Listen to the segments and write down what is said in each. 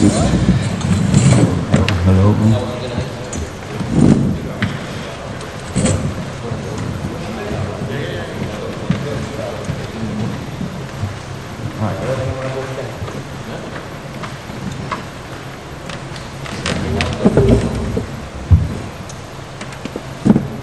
Hello.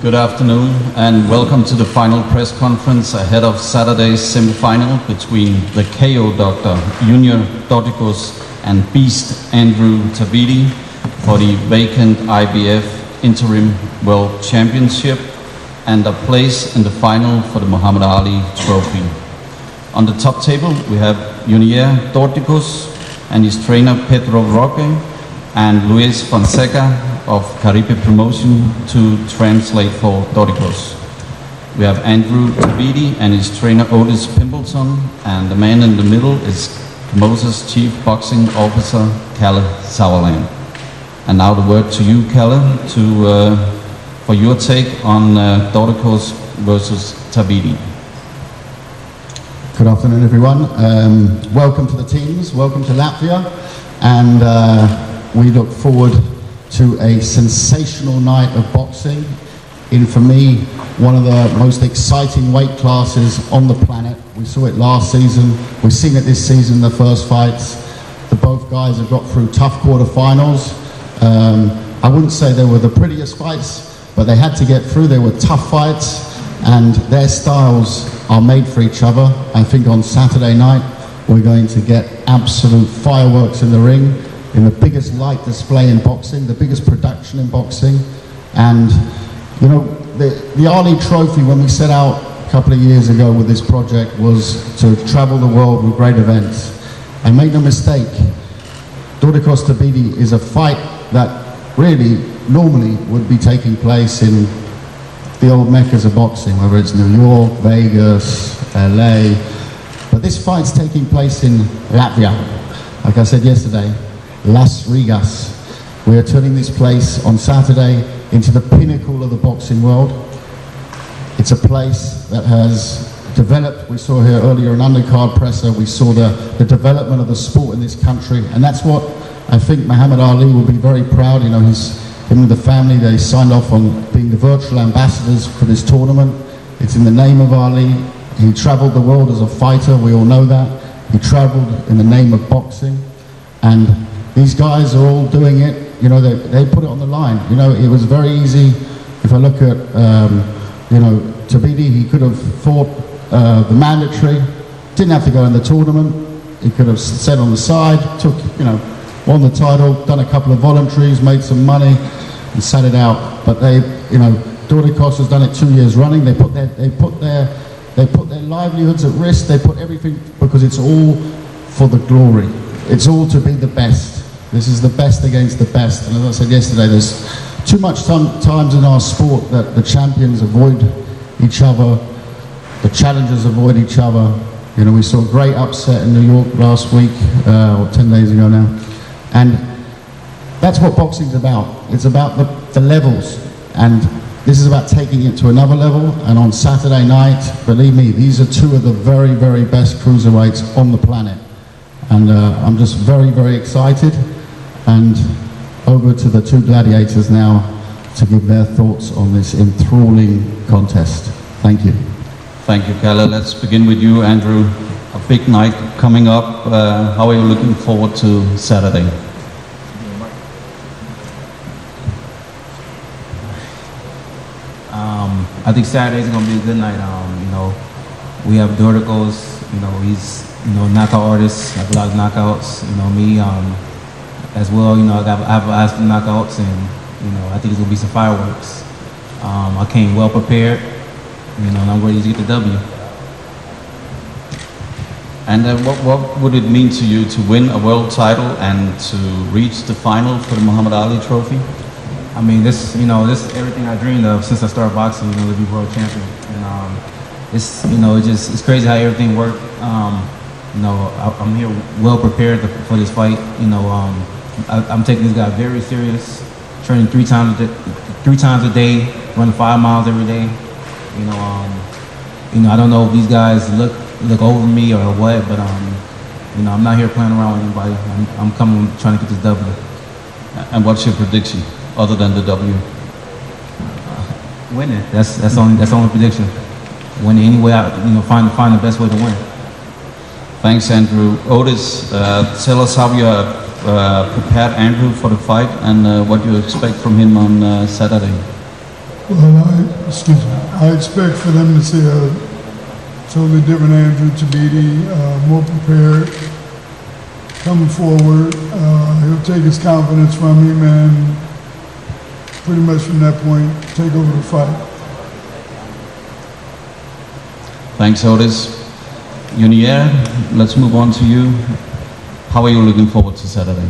Good afternoon and welcome to the final press conference ahead of Saturday's semi-final between the KO Doctor Junior Drotikus and Beast Andrew Tabuti for the vacant IBF Interim World Championship and a place in the final for the Muhammad Ali Trophy. On the top table we have Junior Drotikus and his trainer Pedro Roque and Luis Fonseca of Caribe Promotion to translate for Drotikus. We have Andrew Tabuti and his trainer Otis Pimpleton, and the man in the middle is Moses Chief Boxing Officer Kalle Sauerland. And now the word to you, Kalle, for your take on Drotikus versus Tabuti. Good afternoon, everyone. Welcome to the teams, welcome to Latvia, and we look forward to a sensational night of boxing in, for me, one of the most exciting weight classes on the planet. We saw it last season, we've seen it this season, the first fights. Both guys have got through tough quarterfinals. I wouldn't say they were the prettiest fights, but they had to get through. They were tough fights, and their styles are made for each other. I think on Saturday night, we're going to get absolute fireworks in the ring, in the biggest light display in boxing, the biggest production in boxing. And you know, the Ali Trophy, when we set out a couple of years ago with this project, was to travel the world with great events. And make no mistake, Drotikus Tabuti is a fight that really normally would be taking place in the old meccas of boxing, whether it's New York, Vegas, LA, but this fight's taking place in Latvia. Like I said yesterday, Las Vegas. We are turning this place on Saturday into the pinnacle of the boxing world. It's a place that has developed, we saw here earlier an undercard presser, we saw the development of the sport in this country, and that's what I think Muhammad Ali will be very proud. You know, him and the family, they signed off on being the virtual ambassadors for this tournament. It's in the name of Ali. He traveled the world as a fighter, we all know that. He traveled in the name of boxing, and these guys are all doing it, you know, they put it on the line. You know, it was very easy. If I look at, you know, Tabuti, he could have fought the mandatory, didn't have to go in the tournament. He could have sat on the side, took, you know, won the title, done a couple of voluntaries, made some money, and sat it out. But they, you know, Drotikus has done it 2 years running. They put their livelihoods at risk. They put everything, because it's all for the glory. It's all to be the best. This is the best against the best. And as I said yesterday, there's too much times in our sport that the champions avoid each other, the challengers avoid each other. You know, we saw a great upset in New York last week, or 10 days ago now. And that's what boxing's about. It's about the levels. And this is about taking it to another level. And on Saturday night, believe me, these are two of the very, very best cruiserweights on the planet. And I'm just very, very excited. And over to the two gladiators now to give their thoughts on this enthralling contest. Thank you. Thank you, Kalle. Let's begin with you, Andrew. A big night coming up. How are you looking forward to Saturday? I think Saturday's gonna be a good night. You know, we have Drotikus. You know, he's, you know, knockout artist. I have a lot of knockouts. You know, me as well. You know, I have some knockouts, and you know, I think it's gonna be some fireworks. I came well prepared. You know, and I'm ready to get the W. And what would it mean to you to win a world title and to reach the final for the Muhammad Ali Trophy? I mean, this, you know, this is everything I dreamed of since I started boxing. You know, to be world champion. And it's, you know, it's crazy how everything worked. You know, I'm here well prepared for this fight. You know, I'm taking this guy very serious. Training three times a day, running 5 miles every day. You know, I don't know if these guys look over me or what, but You know, I'm not here playing around with anybody. I'm coming trying to get this W. And what's your prediction, other than the W? Winning. That's the only prediction. Winning any way out. You know, find the best way to win. Thanks, Andrew. Otis, tell us how you prepared Andrew for the fight and what you expect from him on Saturday. Well, I expect for them to see a totally different Andrew Tabuti, more prepared, coming forward. He'll take his confidence from him and pretty much from that point take over the fight. Thanks, Otis. Junior, let's move on to you. How are you looking forward to Saturday?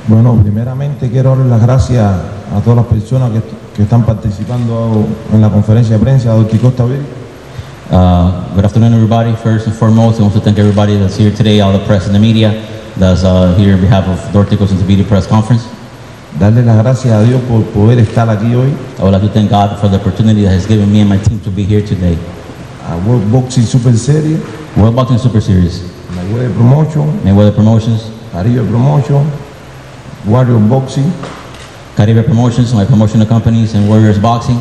Bueno, primeramente quiero darle las gracias a todas las personas que están participando en la conferencia de prensa de Drotikus. Good afternoon, everybody. First and foremost, I want to thank everybody that's here today, all the press and the media that's here on behalf of Drotikus and Tabuti Press Conference. Darle las gracias a Dios por poder estar aquí hoy. I would like to thank God for the opportunity that has given me and my team to be here today. A World Boxing Super Series, World Boxing Super Series, Mayweather Promotion, Mayweather Promotions, Caribe Promotion, Warrior Boxing, Caribe Promotions, my promotional companies, and Warriors Boxing.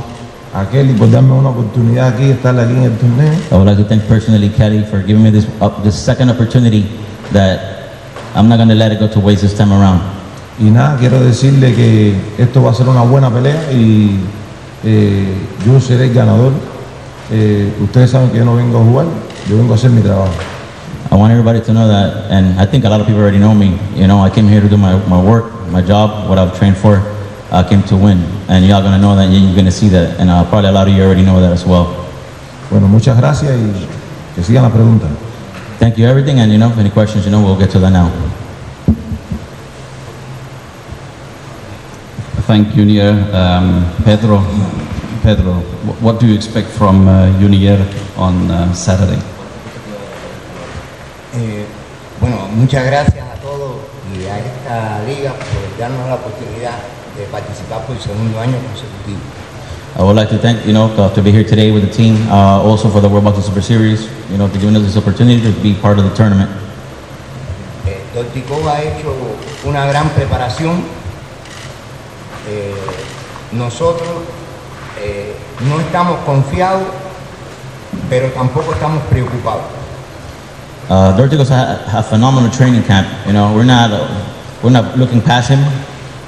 a Kelly por darme una oportunidad aquí, estar aquí en el torneo. I would like to thank personally Kelly for giving me this second opportunity that I'm not going to let it go to waste this time around. Y nada, quiero decirle que esto va a ser una buena pelea y yo seré el ganador. Ustedes saben que yo no vengo a jugar, yo vengo a hacer mi trabajo. I want everybody to know that, and I think a lot of people already know me. You know, I came here to do my work, my job, what I've trained for. I came to win, and y'all gonna know that, and you're gonna see that, and probably a lot of you already know that as well. Bueno, muchas gracias y que sigan las preguntas. Thank you, everything, and if any questions, we'll get to that now. Thank you, Junior. Pedro, what do you expect from Junior on Saturday? Bueno, muchas gracias a todos y a esta liga por darnos la oportunidad de participar por el segundo año consecutivo. I would like to thank, to be here today with the team, also for the World Boxing Super Series, for giving us this opportunity to be part of the tournament. Drotikus ha hecho una gran preparación. Nosotros no estamos confiados, pero tampoco estamos preocupados. Drotikus had a phenomenal training camp. We're not looking past him,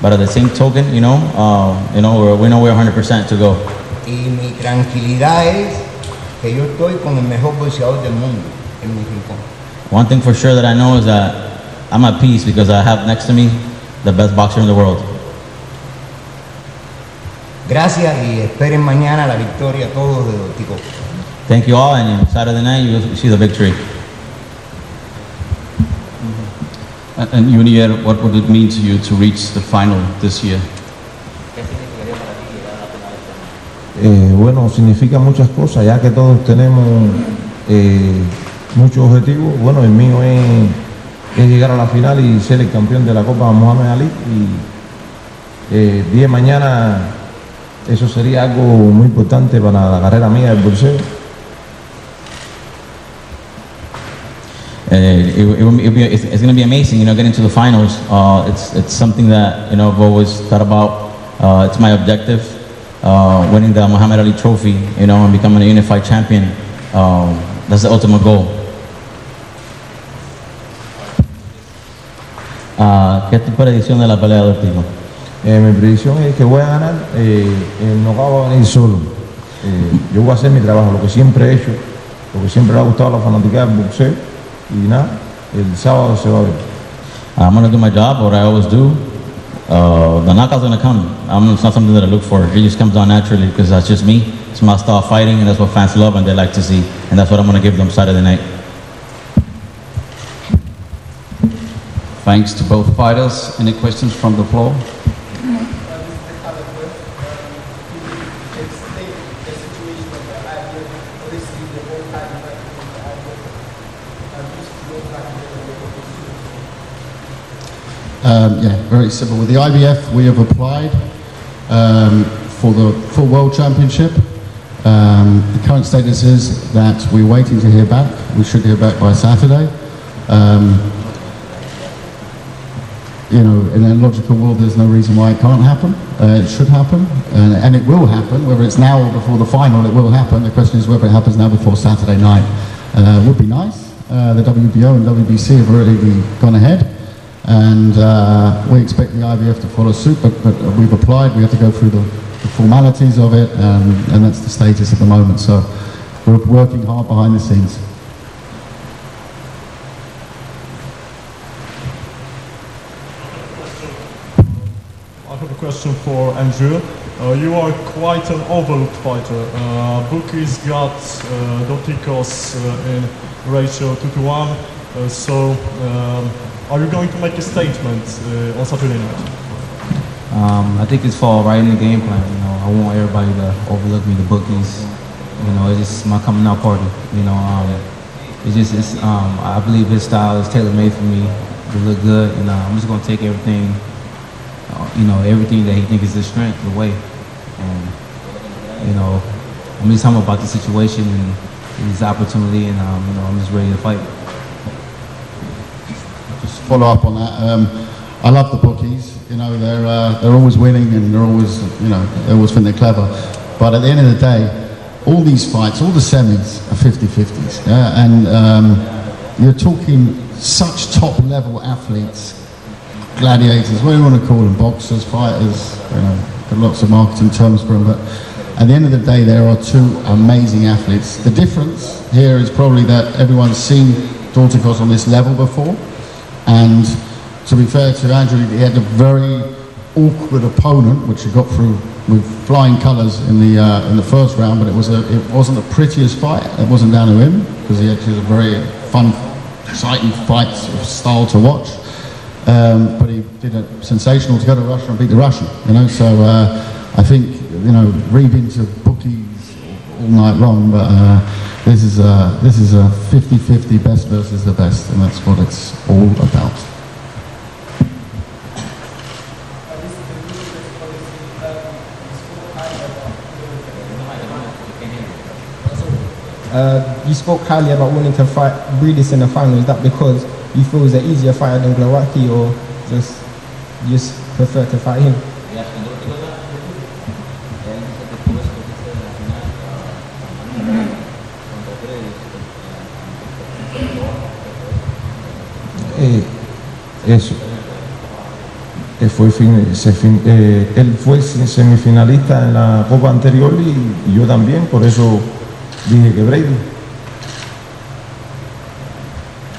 but at the same token, we know we're 100% to go. Y mi tranquilidad es que yo estoy con el mejor boxeador del mundo en mi rincón. One thing for sure that I know is that I'm at peace because I have next to me the best boxer in the world. Gracias y esperen mañana la victoria todos de Drotikus. Thank you all, and Saturday night you will see the victory. And Junior, what would it mean to you to reach the final this year? Bueno, significa muchas cosas, ya que todos tenemos muchos objetivos. Bueno, el mío es llegar a la final y ser el campeón de la Copa Muhammad Ali. Y el día de mañana eso sería algo muy importante para la carrera mía del boxeo. It's going to be amazing, getting to the finals. It's something that I've always thought about. It's my objective, winning the Muhammad Ali Trophy, and becoming a unified champion. That's the ultimate goal. ¿Qué tu predicción de la pelea de Drotikus? Mi predicción es que voy a ganar. El knockout va a venir solo. Yo voy a hacer mi trabajo, lo que siempre he hecho, lo que siempre le ha gustado a la fanática del boxeo. Y nada, el sábado se va a ver. I'm going to do my job, what I always do. The knockout's going to come. It's not something that I look for. It just comes on naturally because that's just me. It's my style of fighting, and that's what fans love and they like to see. And that's what I'm going to give them Saturday night. Thanks to both fighters. Any questions from the floor? Yeah, very simple. With the IBF, we have applied for the full World Championship. The current status is that we're waiting to hear back. We should hear back by Saturday. You know, in a logical world, there's no reason why it can't happen. It should happen, and it will happen. Whether it's now or before the final, it will happen. The question is whether it happens now before Saturday night. Would be nice. The WBO and WBC have already gone ahead, and we expect the IBF to follow suit. But we've applied. We have to go through the formalities of it, and that's the status at the moment. So we're working hard behind the scenes. I have a question for Andrew. You are quite an overlooked fighter. Bookies got Drotikus in ratio 2-1. Are you going to make a statement on Saturday night? I think it's fall right in the game plan. You know, I want everybody to overlook me, the bookies. You know, it's just my coming out party. You know, I believe his style is tailor made for me to look good, and I'm just gonna take everything. You know, everything that he thinks is his strength away, and you know, I'm just humble about the situation and his opportunity, and you know, I'm just ready to fight. Just follow up on that. I love the bookies. You know, they're always winning, and they're always, you know, they always think they're clever. But at the end of the day, all these fights, all the semis are 50-50s. Yeah? And you're talking such top-level athletes, gladiators, what do you want to call them, boxers, fighters, you know, there are lots of marketing terms for them, but at the end of the day, there are two amazing athletes. The difference here is probably that everyone's seen Drotikus on this level before, and to be fair to Andrew, he had a very awkward opponent, which he got through with flying colours in the first round, but it wasn't the prettiest fight. It wasn't down to him, because he actually was a very fun, exciting fight style to watch. But he did it sensational to go to Russia and beat the Russian, you know. So I think, you know, read into bookies all night long, but this is a 50-50 best versus the best, and that's what it's all about. You spoke highly about wanting to fight Breedis in the final. Is that because you feel he's an easier fighter than Glowacki, or just prefer to fight him? Eso. Él fue semifinalista en la Copa anterior y yo también, por eso dije que Brady.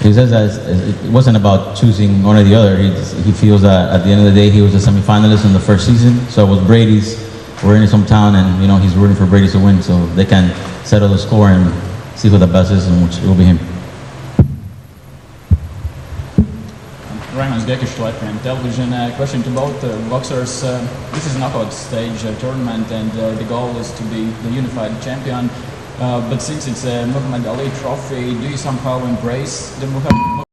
He says that it wasn't about choosing one or the other. He feels that at the end of the day, he was a semi-finalist in the first season. So it was Brady's. We're in his hometown, and you know he's rooting for Brady to win, so they can settle the score and see who the best is, and which it will be him. Raymond's Gekish to Latvian television. Question to both boxers. This is knockout stage tournament, and the goal is to be the unified champion. But since it's a Muhammad Ali trophy, do you somehow embrace the Muhammad